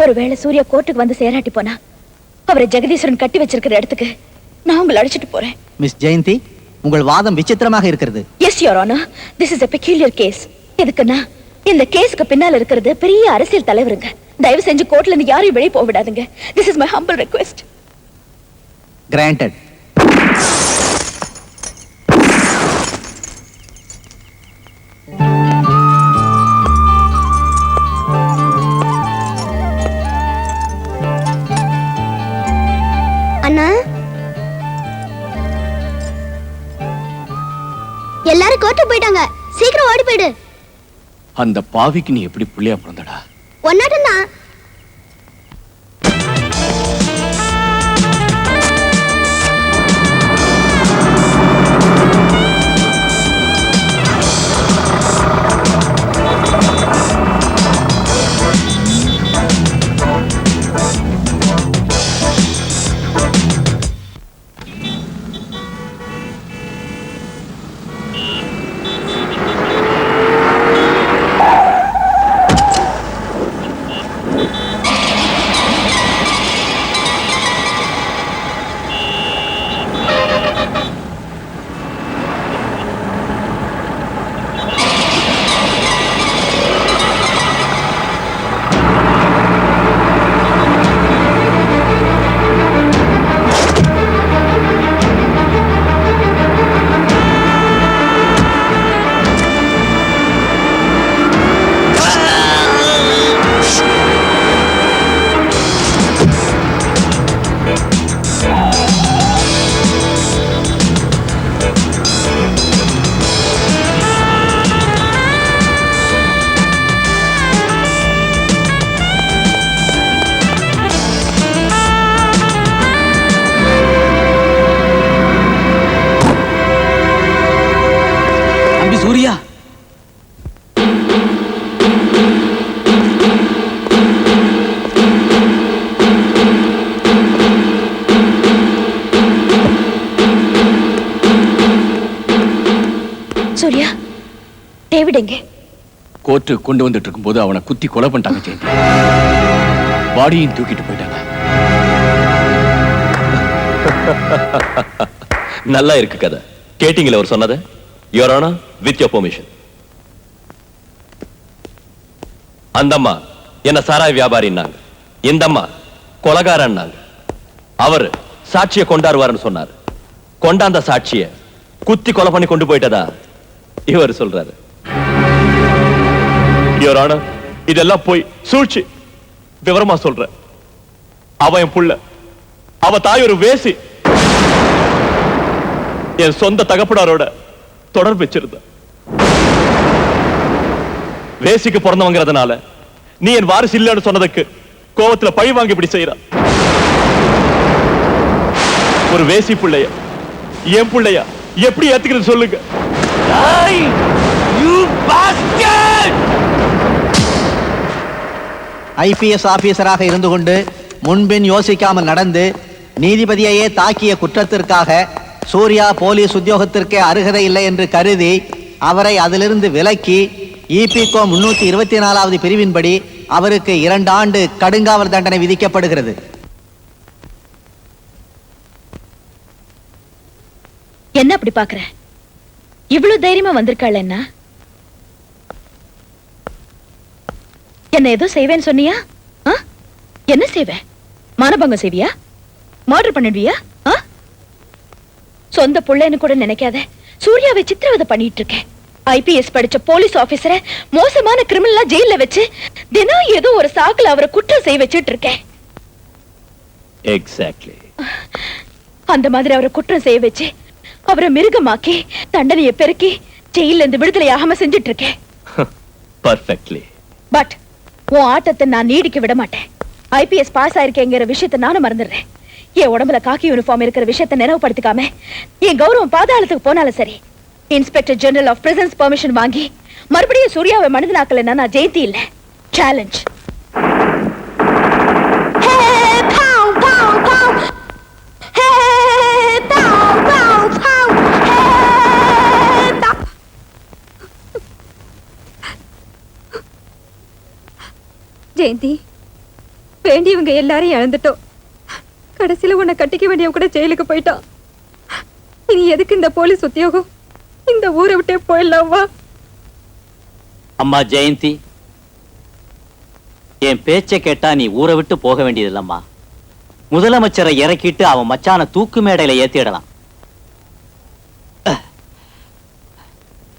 ஒருவேளை சூர்யா கோர்ட்டுக்கு வந்து சேராட்டி போனா அவரை ஜெகதீஸ்வரன் கட்டி வச்சிருக்கிற இடத்துக்கு நான் உங்களை அழைச்சிட்டு போறேன். மிஸ் ஜெயந்தி, உங்கள் வாதம் விசித்திரமாக இருக்கிறது. Yes your honour, this is a peculiar case. எதுக்குன்னா இந்த கேஸ்க்கு பின்னால இருக்கிறது பெரிய அரசியல் தலைவருங்க. தயவு செஞ்சு கோர்ட்ல இருந்து யாரையும் வெளியே போக விடாதுங்க. This is my humble request. Granted. அண்ணா, எல்லாரும் கோர்ட்டு போயிட்டாங்க. சீக்கிரம் ஓடி போயிடு. அந்த பாவிக்கு நீ எப்படி புள்ளையா பிறந்தடா? ஒன்னாட்டம் தான். சூர்யா, சூர்யா, டேவிட் எங்கே? கோர்ட்டு கொண்டு வந்துட்டு இருக்கும் போது அவனை குத்தி கொலை பண்ணிட்டாங்க ஜெயந்தி. பாடியும் தூக்கிட்டு போயிட்டாங்க. நல்லா இருக்கு கதை. கேட்டீங்களா அவர் சொன்னது? Your Honor, with your permission. அந்தம்மா என்ன சாராய் வியாபாரின்னாங்க, இந்தம்மா கொலகாரன்னாங்க. அவர் சாட்சியை கொண்டாருவாருன்னு சொன்னார். கொண்டாந்த சாட்சியை குத்தி கொலை பண்ணி கொண்டு போயிட்டதா இவர் சொல்றாரு. Your Honor, இதெல்லாம் போய் சூழ்ச்சி. விவரமா சொல்ற, அவன் என் புள்ள, அவ தாய் ஒரு வேசி. என் சொந்த தகப்பனாரோட தொடர்பு வச்சிருந்த. வேசிக்கு பிறந்தவங்கிறதுனால நீ என் வாரிசு இல்லைன்னு சொன்னதுக்கு கோவத்துல பழி வாங்கி இப்படி செய்யற. ஒரு வேசி பிள்ளைய என் பிள்ளையா எப்படி ஏத்துக்கிறது சொல்லுங்க. ஐபிஎஸ் ஆபீசராக இருந்து கொண்டு முன்பின் யோசிக்காமல் நடந்து நீதிபதியையே தாக்கிய குற்றத்திற்காக சூர்யா போலீஸ் உத்தியோகத்திற்கே அருகதை இல்லை என்று கருதி அவரை அதிலிருந்து விலக்கி இபிகோ 324வது பிரிவின்படி அவருக்கு 2 ஆண்டு கடுங்காவல் தண்டனை விதிக்கப்படுகிறது. என்ன அப்படி பாக்குற? இவ்வளவு தைரியமா வந்திருக்காள். என்ன ஏதோ செய்வேன்னு சொன்னியா? என்ன செய்வ? மானபங்கம் செய்வியா? மர்டர் பண்ணிடுவியா? சொந்த புள்ளைன்னு கூட நினைக்காத சூர்யாவை சித்திரவதை பண்ணிட்டு இருக்கேன். ஐபிஎஸ் படிச்ச போலீஸ் ஆபீசரை மோசமான கிரிமினலா ஜெயில வச்சு தினம் ஏதோ ஒரு சாக்குல அவரை குற்றம் செய்ய வச்சுட்டு இருக்கேன். எக்ஸாக்ட்லி. அந்த மாதிரி அவரை குற்றம் செய்ய வச்சு அவரை மிருகமாக்கி தண்டனையை பெருக்கி ஜெயில இருந்து விடுதலை ஆகாம செஞ்சுட்டு இருக்கேன். பர்ஃபெக்ட்லி. பட் உன் ஆட்டத்தை நான் நீடிக்க விட மாட்டேன். ஐபிஎஸ் பாஸ் ஆயிருக்கேங்கிற விஷயத்தை நானும் மறந்துடுறேன். என் உடம்புல காக்கி யூனிஃபார்ம் இருக்கிற விஷயத்தை நினைவுபடுத்திக்காம என் கௌரவம் பாதாளத்துக்கு போனாலும் சரி, inspector general of prisons permission வாங்கி மறுபடியும் சூர்யாவை மனிதனாக்கலன்னா நான் ஜெயந்தி இல்ல. சேலஞ்ச். ஜெயந்தி, வேண்டியவங்க எல்லாரையும் இழந்துட்டோம். கடைசியில உன்னை கட்டிக்க வேண்டியவ கூட ஜெயிலுக்கு போயிட்டான். இனி எதுக்கு இந்த போலீஸ் உத்தியோகம்? இந்த ஊரை விட்டே போயிடலாமா? அம்மா ஜெயந்தி, என் பேச்சை கேட்டா நீ ஊரை விட்டு போக வேண்டியதில்லம்மா. முதலமைச்சரை இறக்கிட்டு அவன் மச்சான தூக்கு மேடையில ஏத்திடலாம்.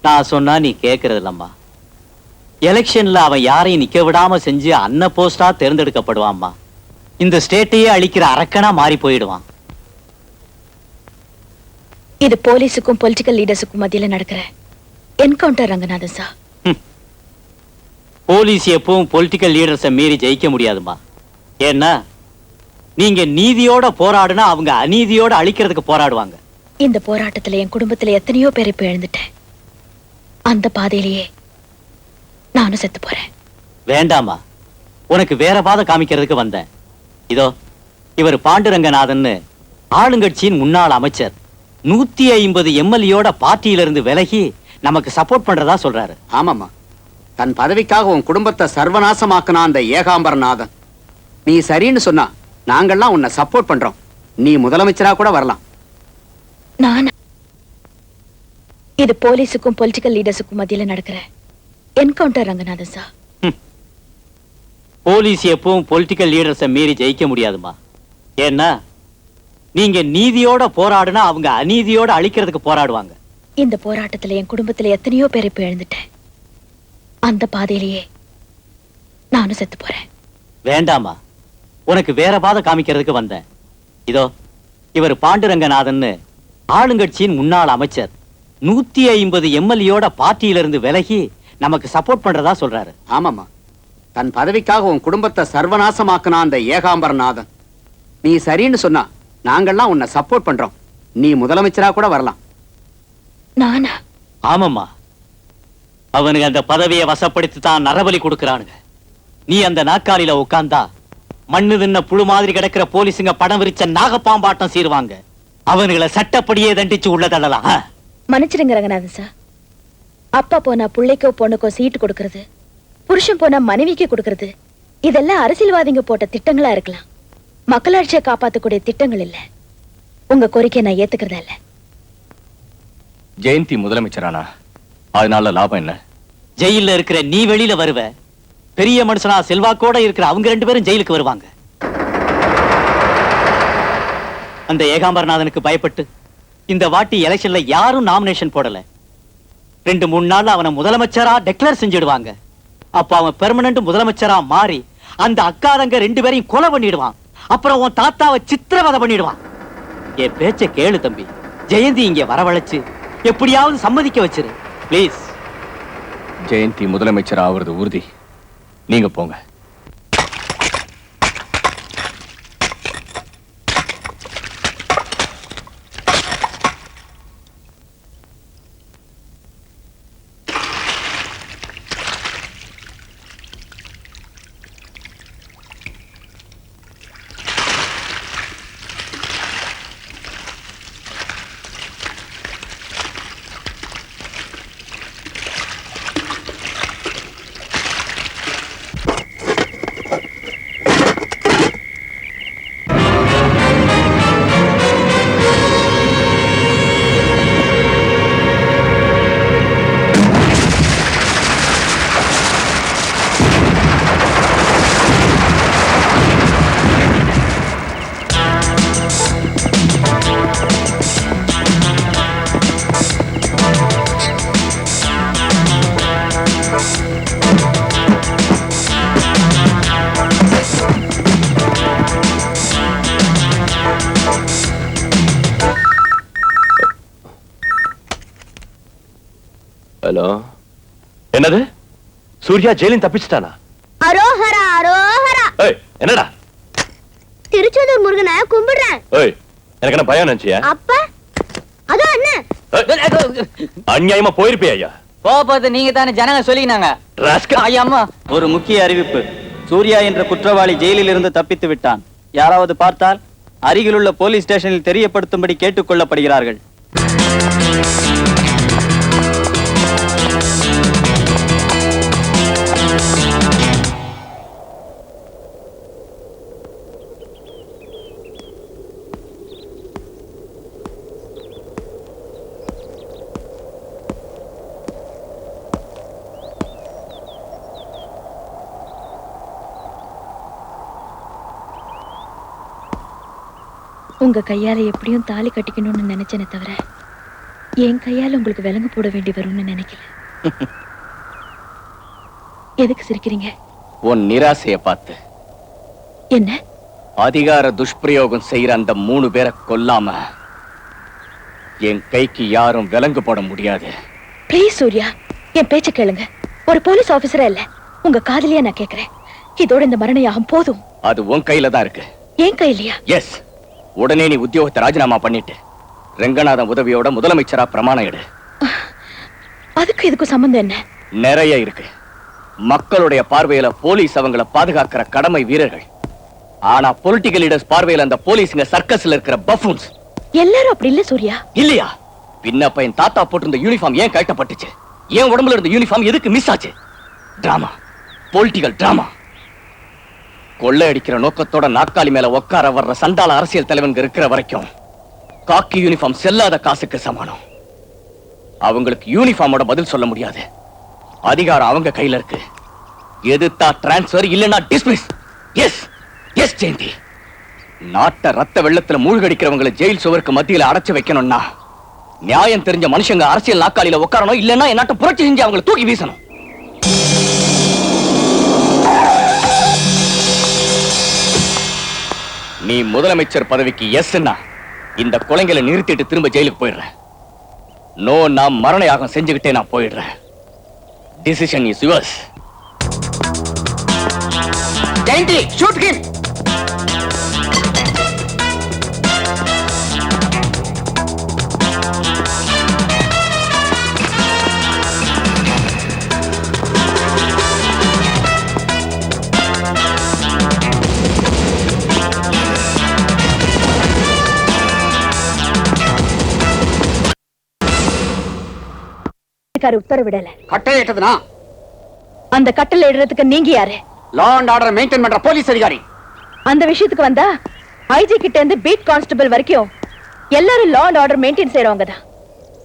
நான் சொன்னா நீ கேட்கறது இல்லம்மா. எலெக்ஷன்ல அவன் யாரையும் நிக்க விடாம செஞ்சு அன்ன போஸ்டா தேர்ந்தெடுக்கப்படுவான்மா. இந்த ஸ்டேட்டையே அழிக்கிற அரக்கனா மாறி போயிடுவான். இது போலீஸுக்கும் பொலிட்டிக்கல் லீடர்ஸுக்கும் மத்தியில நடக்கிற என்கவுண்டர் ரங்கநாதன் சார். போலீஸ் எப்பவும் பொலிட்டிக்கல் லீடர்ஸை மீறி ஜெயிக்க முடியாதுமா. ஏன்னா நீங்க நீதியோட போராடுனா அவங்க அநீதியோட அழிக்கிறதுக்கு போராடுவாங்க. இந்த போராட்டத்துல என் குடும்பத்துல எத்தனையோ பேரை இப்ப எழுந்துட்டேன். அந்த பாதையிலேயே நானும் செத்து போறேன். வேண்டாமா, உனக்கு வேற பாதை காமிக்கிறதுக்கு வந்தேன். இதோ இவர் பாண்டுரங்கநாதன் ஆளுங்கட்சியின் முன்னாள் அமைச்சர். 150 எம்எல்ஏயோட பார்ட்டியிலிருந்து விலகி நமக்கு சப்போர்ட் பண்றதா சொல்றாரு. ஆமாம்மா, தன் பதவிக்காக உன் குடும்பத்தை சர்வநாசமாக்குனா அந்த ஏகாம்பரநாதன். நீ சரின்னு சொன்னா நாங்கள்லாம் உன்னை சப்போர்ட் பண்றோம். நீ முதலமைச்சரா கூட வரலாம். நான் இது போலீஸுக்கும் பொலிட்டிக்கல் லீடர்ஸுக்கும் மத்தியில நடக்கிற என்கவுண்டர் ரங்கநாதன் சார். போலீஸ் எப்பவும் பொலிட்டிக்கல் லீடர்ஸை மீறி ஜெயிக்க முடியாதுமா. ஏன்னா நீங்க நீதியோட போராடுனா அவங்க அநீதியோட அழிக்கிறதுக்கு போராடுவாங்க. இந்த போராட்டத்துல என் குடும்பத்துல எத்தனையோ பேரை இப்ப எழுந்துட்டேன். அந்த பாதையிலேயே நானும் செத்து போறேன். வேண்டாமா, உனக்கு வேற பாதை காமிக்கிறதுக்கு வந்தேன். இதோ இவர் பாண்டுரங்கநாதன் ஆளுங்கட்சியின் முன்னாள் அமைச்சர். 150 எம்எல்ஏயோட பார்ட்டியிலிருந்து விலகி நமக்கு சப்போர்ட் பண்றதா சொல்றாரு. ஆமாம்மா, தன் பதவிக்காக உன் குடும்பத்தை சர்வநாசமாக்குனா அந்த ஏகாம்பரநாதன். நீ சரின்னு சொன்னா நாங்கள்லாம் உன்னை சப்போர்ட் பண்றோம். நீ முதலமைச்சரா கூட வரலாம். நானா? ஆமாம்மா, அவனுக்கு அந்த பதவியை வசப்படுத்தி தான் நரபலி கொடுக்கறானுங்க. நீ அந்த நாற்காலியில உட்கார்ந்தா மண்ணு தின்ன புழு மாதிரி கிடக்கிற போலீஸுங்க படம் விரிச்ச நாகப்பாம்பாட்டம் சீருவாங்க. அவனுங்களை சட்டப்படியே தண்டிச்சு உள்ள தள்ளலாம். மன்னிச்சிடுங்க ரங்கநாதன் சார். அப்பா போனா பிள்ளைக்கோ பொண்ணுக்கோ சீட்டு கொடுக்கறது, புருஷன் போனா மனைவிக்கு கொடுக்கறது, இதெல்லாம் அரசியல்வாதிங்க போட்ட திட்டங்களா இருக்கலாம். மக்களாட்சியை காப்பாற்றக்கூடிய திட்டங்கள் இல்ல. உங்க கோரிக்கையை நான் ஏத்துக்கிறதா இல்ல. ஜெயந்தி முதலமைச்சரானா அதனால லாபம் என்ன? ஜெயில இருக்கிற நீ வெளியில வருவ. பெரிய மனுஷனா செல்வாக்கோட இருக்கிற அவங்க 2 பேரும் ஜெயிலுக்கு வருவாங்க. அந்த ஏகாம்பரநாதனுக்கு பயப்பட்டு இந்த வாட்டி எலெக்ஷன்ல யாரும் நாமினேஷன் போடல. 2-3 நாள் அவனை முதலமைச்சரா டெக்ளேர் செஞ்சிடுவாங்க. அப்ப அவன் பெர்மனன்ட் முதலமைச்சரா மாறி அந்த அக்காரங்க 2 பேரையும் கொலை பண்ணிடுவான். அப்புறம் உன் தாத்தாவை சித்திரவதை பண்ணிடுவான். என் பேச்ச கேளு தம்பி. ஜெயந்தி இங்க வரவழைச்சு எப்படியாவது சம்மதிக்க வச்சிரு பிளீஸ். ஜெயந்தி முதலமைச்சர் ஆவறது உறுதி. நீங்க போங்க. ஹலோ, என்னது? சூர்யா ஜெயிலின் தப்பிச்சிட்டானா? அரோஹரா அரோஹரா. ஏய், என்னடா? திருச்செந்தூர் முருகனை கும்பிடுறேன். ஏய், எனக்கு என்ன பயம் நினைச்சியா? அப்ப அதோ என்ன அநியாயமா போயிருப்பியா ஐயா? போறது நீங்க தானே ஜனங்க சொல்லினாங்க. ஐயம்மா, ஒரு முக்கிய அறிவிப்பு. சூர்யா என்ற குற்றவாளி ஜெயிலில் இருந்து தப்பித்து விட்டான். யாராவது பார்த்தால் அருகிலுள்ள போலீஸ் ஸ்டேஷனில் தெரியப்படுத்தும்படி கேட்டுக் கொள்ளப்படுகிறார்கள். உங்க கையால எப்படியும் தாலி கட்டிக்கணும்னு நினைச்சேனே தவிர என் கையால உங்களுக்கு விலங்கு போட வேண்டி வரும்னு நினைக்கல. எதுக்கு சிரிக்கிறீங்க? உன் நிராசைய பார்த்து. என்ன? அதிகார துஷ்பிரயோகம் செய்யற அந்த 3 பேரை கொல்லாம என் கைக்கு யாரும் விலங்கு போட முடியாது. ப்ளீஸ் சூர்யா, என் பேச்ச கேளுங்க. ஒரு போலீஸ் ஆபீசரா இல்ல, உங்க காதலியா நான் கேக்குறேன். இதோட இந்த மரண யாகம் போதும். அது உன் கையில தான் இருக்கு. என் கையிலையா? எஸ். உடனே நீ உத்தியோகத்தை ராஜினாமா பண்ணிட்டு ரெங்கநாதன் உதவியோட முதலமைச்சரா பிரமாணம் எடு. அதுக்கு இதுக்கு சம்பந்தம் என்ன? நிறைய இருக்கு. மக்களுடைய பார்வையில போலீஸ் அவங்கள பாதுகாக்கிற கடமை வீரர்கள். ஆனா பொலிட்டிக்கல் லீடர்ஸ் பார்வையில அந்த போலீஸ்ங்க சர்க்கஸ்ல இருக்கிற பஃபூன்ஸ். எல்லாரும் அப்படி இல்ல சூர்யா. இல்லையா? பின்ன பையன் தாத்தா போட்டிருந்த யூனிஃபார்ம் ஏன் கழட்டப்பட்டுச்சு? ஏன் உடம்புல இருந்த யூனிஃபார்ம் எதுக்கு மிஸ் ஆச்சு? Drama, political drama. கொள்ளை அடிக்கிற நோக்கத்தோட நாற்காலி மேல உட்கார வர்ற சண்டால அரசியல் தலைவன் இருக்கிற வரைக்கும் காக்கி யூனிஃபார்ம் செல்லாத காசுக்கு சமானம். அவங்களுக்கு யூனிஃபார்மோட பதில் சொல்ல முடியாது. அதிகாரம் அவங்க கையில இருக்கு. எதுத்தா டிரான்ஸ்பர், இல்லனா டிஸ்மிஸ். S S Jayanthi. நாட்டை ரத்த வெள்ளத்துல மூழ்கடிக்கிறவங்களை ஜெயில் சுவருக்கு மத்தியில அடைச்சு வைக்கணும்னா நியாயம் தெரிஞ்ச மனுஷங்க அரசியல் நாற்காலியில உட்காரணும். இல்லன்னா என் நாட்டை புரட்சி செஞ்சு அவங்களை தூக்கி வீசணும். நீ முதலமைச்சர் பதவிக்கு எஸ்ன்னா இந்த கொலைங்களை நிறுத்திட்டு திரும்ப ஜெயிலுக்கு போயிடுறேன். நோ, நான் மரண யாகம் செஞ்சுக்கிட்டே நான் போயிடுறேன். Decision is yours. Jayanthi, shoot him. உத்தரவிடல. கட்டளை இட்டதுனா அந்த கட்டளை இடுறதுக்கு நீங்க யாரு? லா அண்ட் ஆர்டர் மெயின்டைன் பண்ற போலீஸ் அதிகாரி. அந்த விஷயத்துக்கு வந்தா ஐஜி கிட்ட இருந்து பீட் கான்ஸ்டபிள் வரைக்கும் எல்லாரும் லா அண்ட் ஆர்டர் மெயின்டைன் செய்றவங்க தான்.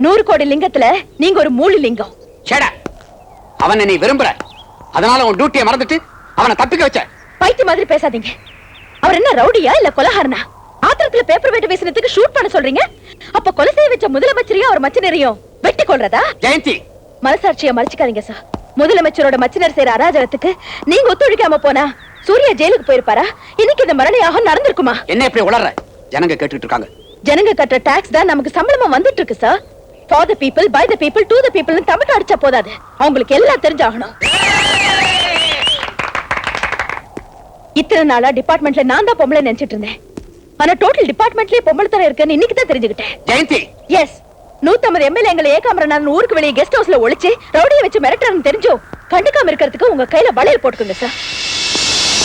100 கோடி லிங்கத்துல நீங்க ஒரு மூலி லிங்கம். சேடா, அவனை நீ விரும்புற, அதனால உன் டியூட்டியை மறந்துட்டு அவனை தப்பிக்க வச்ச. பைத்திய மாதிரி பேசாதீங்க. அவர் என்ன ரவுடியா இல்ல கொலகாரனா? ஆத்திரத்துல பேப்பர் வெயிட் பேசினதுக்கு ஷூட் பண்ண சொல்றீங்க? அப்ப கொலை செய்ய வச்ச முதலமைச்சரையும் அவர் மச்சினரையும் வெட்டி கொள்றதா? ஜெயந்தி, மனசாட்சியை மறைச்சுக்காதீங்க சார். முதலமைச்சரோட மச்சினர் செய்யற அராஜகத்துக்கு நீங்க ஒத்துழைக்காம போனா சூர்யா ஜெயிலுக்கு போயிருப்பாரா? இன்னைக்கு இந்த மரணயாகம் நடந்திருக்குமா? என்ன இப்படி உளற? ஜனங்க கேட்டுட்டு இருக்காங்க. ஜனங்க கட்டுற டாக்ஸ் தான் நமக்கு சம்பளமா வந்துட்டு இருக்கு sir. For the people, by the people, to the people Tamil அடிச்சா போதாது. அவங்களுக்கு எல்லாம் தெரிஞ்சாகணும். இத்தனை நாளா டிபார்ட்மெண்ட்ல நான் தான் பொம்பளை நினைச்சிட்டு இருந்தேன். ஆனா டோட்டல் டிபார்ட்மெண்ட்லயே பொம்பளை தர இருக்குன்னு இன்னைக்கு தான் தெரிஞ்சுக்கிட்டேன். ஜெயந்தி, எஸ், 150 எம்எல்ஏங்களை ஏகாம்பரநாதன் ஊருக்கு வெளியே கெஸ்ட் ஹவுஸ்ல ஒளிச்சு ரவுடியை வச்சு மிரட்டுறான்னு தெரிஞ்சோ கண்டுக்காம இருக்கிறதுக்கு உங்க கையில வளையல் போட்டுக்கோங்க சார்.